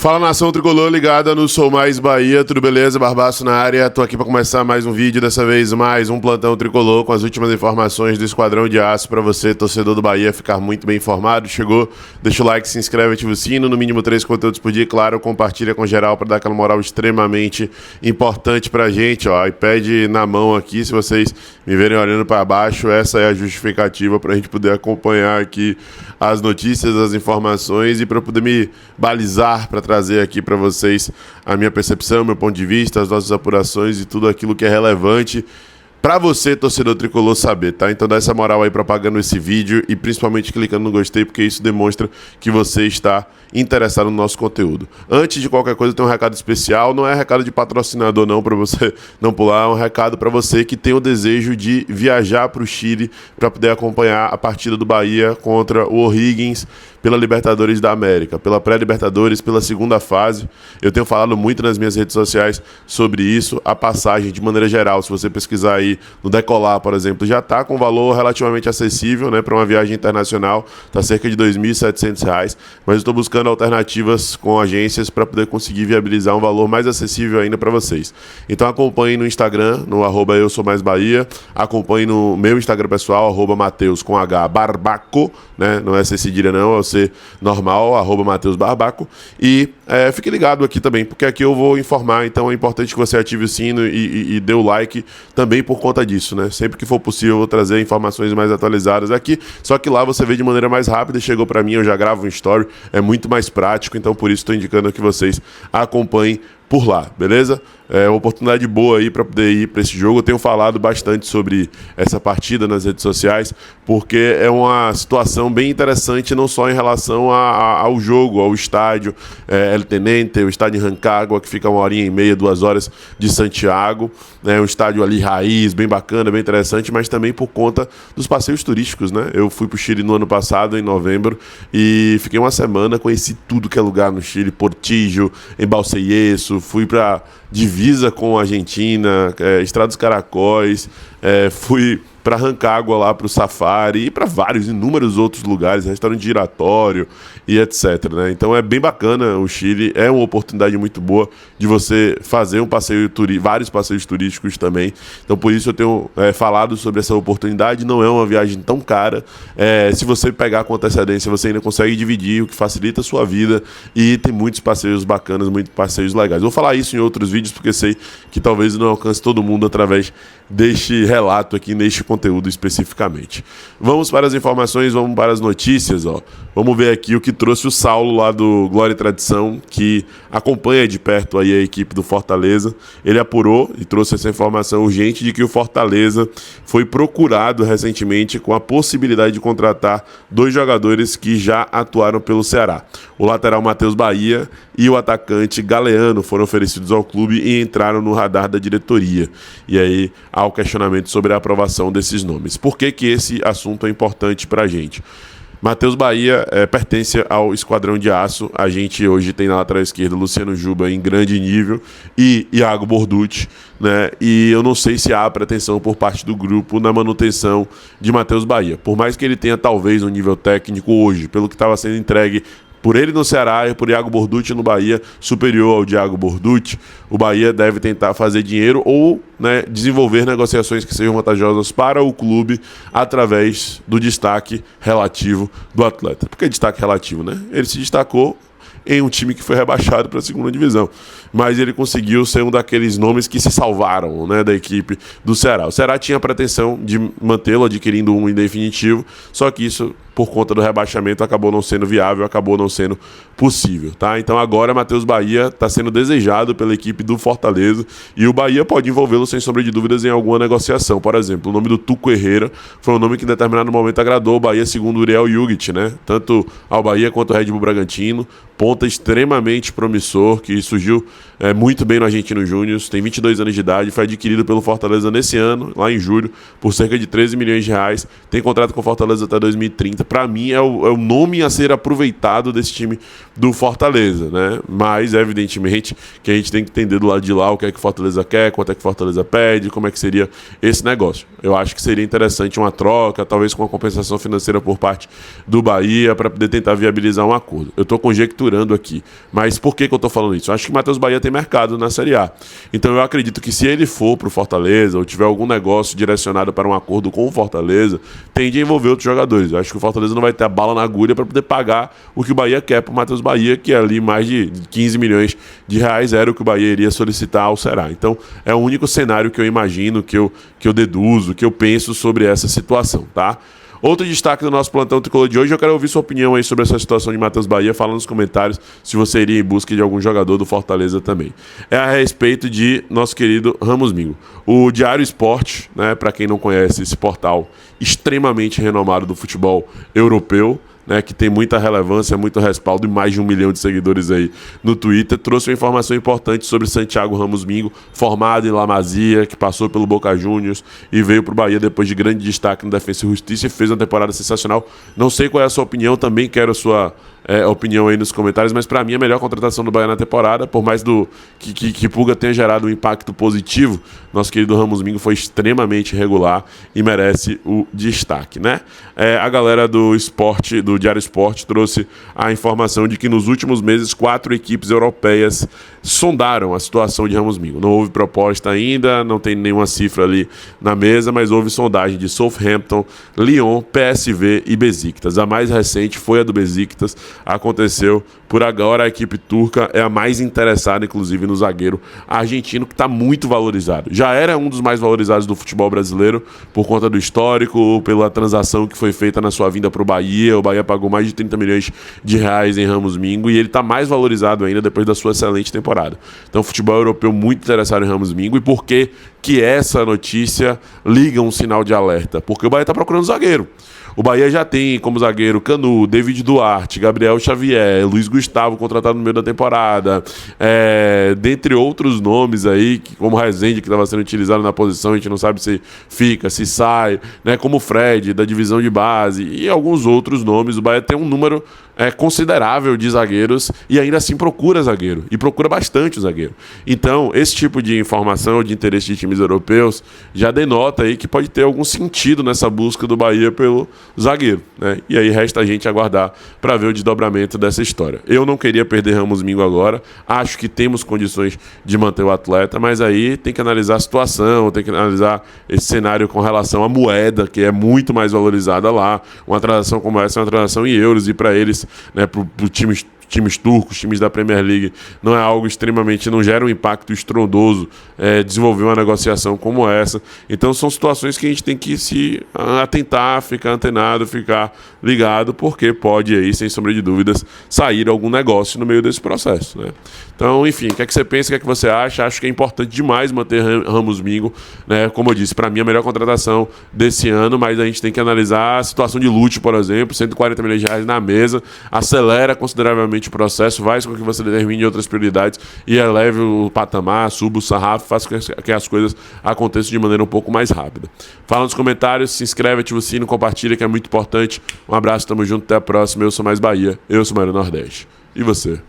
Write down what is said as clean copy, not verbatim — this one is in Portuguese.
Fala, nação tricolor ligada no Sou Mais Bahia, tudo beleza? Barbaço na área, tô aqui para começar mais um vídeo, dessa vez mais um plantão tricolor com as últimas informações do Esquadrão de Aço para você, torcedor do Bahia, ficar muito bem informado. Chegou, deixa o like, se inscreve, ativa o sino, no mínimo 3 conteúdos por dia, claro, compartilha com geral para dar aquela moral extremamente importante pra gente, ó, iPad na mão aqui, se vocês me verem olhando para baixo, essa é a justificativa pra gente poder acompanhar aqui as notícias, as informações e para poder me balizar, para trazer aqui para vocês a minha percepção, meu ponto de vista, as nossas apurações e tudo aquilo que é relevante para você, torcedor tricolor, saber, tá? Então dá essa moral aí propagando esse vídeo e principalmente clicando no gostei, porque isso demonstra que você está interessado no nosso conteúdo. Antes de qualquer coisa, tem um recado especial, não é recado de patrocinador não, para você não pular, é um recado para você que tem o desejo de viajar para o Chile para poder acompanhar a partida do Bahia contra o O'Higgins pela Libertadores da América, pela pré-Libertadores, pela segunda fase. Eu tenho falado muito nas minhas redes sociais sobre isso, a passagem de maneira geral, se você pesquisar aí no Decolar, por exemplo, já está com valor relativamente acessível, né, para uma viagem internacional, está cerca de R$ 2.700, mas eu estou buscando alternativas com agências para poder conseguir viabilizar um valor mais acessível ainda para vocês. Então acompanhe no Instagram, no @eusomaisbahia, acompanhe no meu Instagram pessoal, @Mateus com H Barbaco, né, não é cedilha não, é o C normal, @Mateus Barbaco, e fique ligado aqui também, porque aqui eu vou informar, então é importante que você ative o sino e dê o like também por conta disso, né? Sempre que for possível eu vou trazer informações mais atualizadas aqui, só que lá você vê de maneira mais rápida, chegou para mim, eu já gravo um story, é muito mais prático, então por isso estou indicando que vocês acompanhem por lá, beleza? É uma oportunidade boa aí para poder ir para esse jogo. Eu tenho falado bastante sobre essa partida nas redes sociais, porque é uma situação bem interessante, não só em relação ao jogo, ao estádio El Tenente, o estádio em Rancagua, que fica 1h30, 2 horas de Santiago, né? Um estádio ali raiz, bem bacana, bem interessante, mas também por conta dos passeios turísticos, né? Eu fui para o Chile no ano passado, em novembro, e fiquei uma semana, conheci tudo que é lugar no Chile, Portillo, Embalseyeso, fui para divisa com a Argentina, Estrada dos Caracóis, fui para Rancagua lá para o Safari e para vários, inúmeros outros lugares, restaurante giratório e etc, né? Então é bem bacana o Chile, é uma oportunidade muito boa de você fazer um passeio vários passeios turísticos também. Então por isso eu tenho falado sobre essa oportunidade, não é uma viagem tão cara, se você pegar com antecedência você ainda consegue dividir, o que facilita a sua vida e tem muitos passeios bacanas, muitos passeios legais. Eu vou falar isso em outros vídeos porque sei que talvez não alcance todo mundo através deste relato aqui, neste conteúdo especificamente. Vamos para as informações, vamos para as notícias, ó. Vamos ver aqui o que trouxe o Saulo lá do Glória e Tradição, que acompanha de perto aí a equipe do Fortaleza. Ele apurou e trouxe essa informação urgente de que o Fortaleza foi procurado recentemente com a possibilidade de contratar 2 jogadores que já atuaram pelo Ceará. O lateral Matheus Bahia e o atacante Galeano foram oferecidos ao clube e entraram no radar da diretoria. E aí há o questionamento sobre a aprovação desses nomes. Por que que esse assunto é importante para a gente? Matheus Bahia pertence ao Esquadrão de Aço. A gente hoje tem na lateral esquerda Luciano Juba em grande nível e Iago Borducci, né? E eu não sei se há pretensão por parte do grupo na manutenção de Matheus Bahia. Por mais que ele tenha talvez um nível técnico hoje, pelo que estava sendo entregue por ele no Ceará e por Iago Borducci no Bahia, superior ao Iago Borducci, o Bahia deve tentar fazer dinheiro ou, né, desenvolver negociações que sejam vantajosas para o clube através do destaque relativo do atleta. Por que destaque relativo, né? Ele se destacou em um time que foi rebaixado para a segunda divisão, mas ele conseguiu ser um daqueles nomes que se salvaram, né, da equipe do Ceará. O Ceará tinha a pretensão de mantê-lo, adquirindo um em definitivo, só que isso, por conta do rebaixamento, acabou não sendo viável, acabou não sendo possível, tá? Então agora Matheus Bahia está sendo desejado pela equipe do Fortaleza e o Bahia pode envolvê-lo sem sombra de dúvidas em alguma negociação. Por exemplo, o nome do Tuco Herrera foi um nome que em determinado momento agradou o Bahia, segundo o Uriel Jugic, né? Tanto ao Bahia quanto ao Red Bull Bragantino, ponta extremamente promissor, que surgiu muito bem no Argentino Júnior, tem 22 anos de idade, foi adquirido pelo Fortaleza nesse ano, lá em julho, por cerca de 13 milhões de reais, tem contrato com o Fortaleza até 2030, Arrascaeta, para mim, é o nome a ser aproveitado desse time do Fortaleza, né? Mas, evidentemente, que a gente tem que entender do lado de lá o que é que o Fortaleza quer, quanto é que o Fortaleza pede, como é que seria esse negócio. Eu acho que seria interessante uma troca, talvez com uma compensação financeira por parte do Bahia, para poder tentar viabilizar um acordo. Eu estou conjecturando aqui, mas por que eu estou falando isso? Eu acho que o Matheus Bahia tem mercado na Série A. Então eu acredito que se ele for para o Fortaleza ou tiver algum negócio direcionado para um acordo com o Fortaleza, tende a envolver outros jogadores. Eu acho que o Fortaleza não vai ter a bala na agulha para poder pagar o que o Bahia quer para o Matheus Bahia, que é ali mais de 15 milhões de reais era o que o Bahia iria solicitar ao Ceará. Então é o único cenário que eu imagino, que eu deduzo, que eu penso sobre essa situação, tá? Outro destaque do nosso plantão tricolor de hoje, eu quero ouvir sua opinião aí sobre essa situação de Matheus Bahia, fala nos comentários se você iria em busca de algum jogador do Fortaleza também. É a respeito de nosso querido Ramos Mingo. O Diário Esporte, né, para quem não conhece esse portal extremamente renomado do futebol europeu, né, que tem muita relevância, muito respaldo e mais de 1 milhão de seguidores aí no Twitter, trouxe uma informação importante sobre Santiago Ramos Mingo, formado em La Masia, que passou pelo Boca Juniors e veio para o Bahia depois de grande destaque no Defensa e Justiça e fez uma temporada sensacional. Não sei qual é a sua opinião, também quero a sua opinião aí nos comentários, mas para mim a melhor contratação do Bahia na temporada, por mais que Pulga tenha gerado um impacto positivo, nosso querido Ramos Mingo foi extremamente regular e merece o destaque, né? A galera do esporte, do Diário Esporte, trouxe a informação de que nos últimos meses 4 equipes europeias sondaram a situação de Ramos Mingo. Não houve proposta ainda, não tem nenhuma cifra ali na mesa, mas houve sondagem de Southampton, Lyon, PSV e Besiktas. A mais recente foi a do Besiktas, aconteceu por agora. A equipe turca é a mais interessada, inclusive, no zagueiro argentino, que está muito valorizado. Já era um dos mais valorizados do futebol brasileiro por conta do histórico, pela transação que foi feita na sua vinda para o Bahia. O Bahia pagou mais de 30 milhões de reais em Ramos Mingo e ele está mais valorizado ainda depois da sua excelente temporada. Então, o futebol europeu muito interessado em Ramos Mingo. E por que essa notícia liga um sinal de alerta? Porque o Bahia está procurando zagueiro. O Bahia já tem como zagueiro Canu, David Duarte, Gabriel Xavier, Luiz Gustavo contratado no meio da temporada, dentre outros nomes aí, como Rezende, que estava sendo utilizado na posição, a gente não sabe se fica, se sai, né, como Fred, da divisão de base, e alguns outros nomes. O Bahia tem um número considerável de zagueiros e ainda assim procura zagueiro, e procura bastante o zagueiro. Então, esse tipo de informação, de interesse de times europeus, já denota aí que pode ter algum sentido nessa busca do Bahia pelo zagueiro, né? E aí resta a gente aguardar para ver o desdobramento dessa história. Eu não queria perder Ramos Mingo agora, acho que temos condições de manter o atleta, mas aí tem que analisar a situação, tem que analisar esse cenário com relação à moeda, que é muito mais valorizada lá. Uma transação como essa é uma transação em euros, e para eles, né, para times turcos, times da Premier League, não é algo extremamente, não gera um impacto estrondoso desenvolver uma negociação como essa. Então são situações que a gente tem que se atentar, ficar antenado, ficar ligado, porque pode aí, sem sombra de dúvidas, sair algum negócio no meio desse processo, né? Então, enfim, o que é que você pensa, o que é que você acha? Acho que é importante demais manter Ramos Mingo, né? Como eu disse, para mim a melhor contratação desse ano, mas a gente tem que analisar a situação de Lute, por exemplo, 140 milhões de reais na mesa, acelera consideravelmente o processo, faz com que você determine outras prioridades e eleve o patamar, suba o sarrafo, faça com que as coisas aconteçam de maneira um pouco mais rápida. Fala nos comentários, se inscreve, ativa o sino, compartilha, que é muito importante. Um abraço, tamo junto, até a próxima. Eu sou Mais Bahia, eu sou Mário Nordeste. E você?